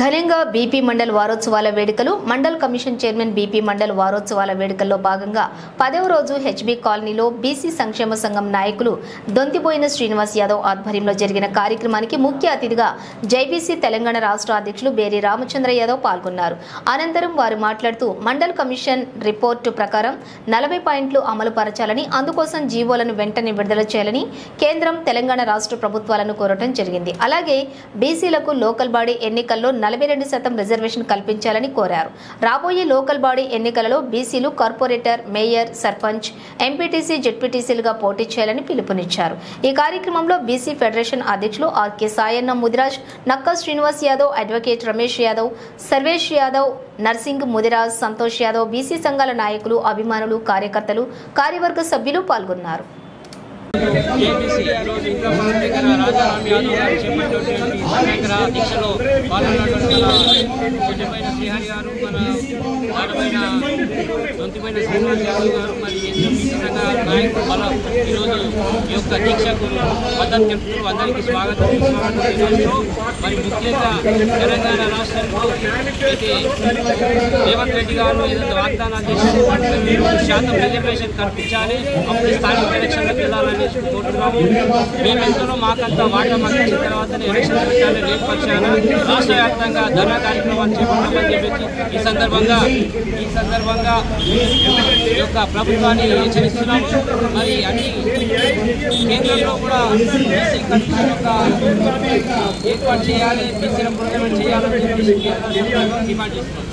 ఘనంగా బీపీ మండల్ వారోత్సవాల వేడుకలు Mandal commission chairman BP Mandal వారోత్సవాల వేడుకల్లో భాగంగా 10వ రోజు హెచ్బీ కాలనీలో బీసీ సంక్షేమ సంఘం నాయకులు దొంతిబోయిన శ్రీనివాస్ యాదవ్ ఆధ్వర్యంలో జరిగిన కార్యక్రమానికి ముఖ్య అతిథిగా జైబీసీ తెలంగాణ రాష్ట్ర అధ్యక్షులు బేరి రామచంద్ర యాదవ్ పాల్గొన్నారు. అనంతరం వారు మాట్లాడుతూ మండల్ కమిషన్ రిపోర్టు ప్రకారం 40 పాయింట్లు అమలు పరచాలని, అందుకోసం జీవోలను వెంటనే విడుదల చేయాలని కేంద్రం తెలంగాణ రాష్ట్ర ప్రభుత్వాలను కోరటం జరిగింది. అలాగే బీసీలకు లోకల్ బాడీ ఎన్నికల్లో 42% రిజర్వేషన్ కల్పించాలని కోరారు. రాబోయే లోకల్ బాడీ ఎన్నికలలో బీసీలు కార్పొరేటర్, మేయర్, సర్పంచ్, ఎంపీటీసీ, జెడ్పీటీసీలుగా పోటీ చేయాలని పిలుపునిచ్చారు. ఈ కార్యక్రమంలో బీసీ ఫెడరేషన్ అధ్యక్షులు ఆర్కే సాయన్న ముదిరాజ్, నక్క Srinivas Yadav, advocate Ramesh Yadav, Sarvesh Yadav, nursing Mudiraj, Santosh Yadav, BC సంఘాల నాయకులు, అభిమానులు, కార్యకర్తలు, కార్యవర్గ సభ్యులు పాల్గొన్నారు. దీక్షలో దొంతిబోయిన శ్రీనివాస్ యాదవ్ గారు మరి నాయకులు బలం ఈరోజు ఈ యొక్క దీక్షకు మద్దతు తెలుపుతూ అందరికీ స్వాగతం మరి ముఖ్యంగా తెలంగాణ రాష్ట్రంలో అయితే రేవంత్ రెడ్డి గారు ఏదైతే వాగ్దానాలు చేసి 20% రిజర్వేషన్ కల్పించాలి, అప్పుడు స్థానిక ఎలక్షన్లకు వెళ్ళాలని కోరుతున్నాము. మేమెంతలో మాకంతా వాటా మగ్గించిన తర్వాత ఎలక్షన్ పెట్టాలి, రేపు పక్షాన రాష్ట్ర వ్యాప్తంగా ధర్నా కార్యక్రమాలు చేపట్టామని చెప్పి ఈ సందర్భంగా ఈ యొక్క ప్రభుత్వాన్ని హెచ్చరిస్తున్నాము. మరి అన్ని కేంద్రంలో కూడా బీసీ కమిషన్ యొక్క ఏర్పాటు చేయాలి, బీసీల ప్రొటెక్ట్ చేయాలని చెప్పి డిమాండ్ చేస్తున్నాం.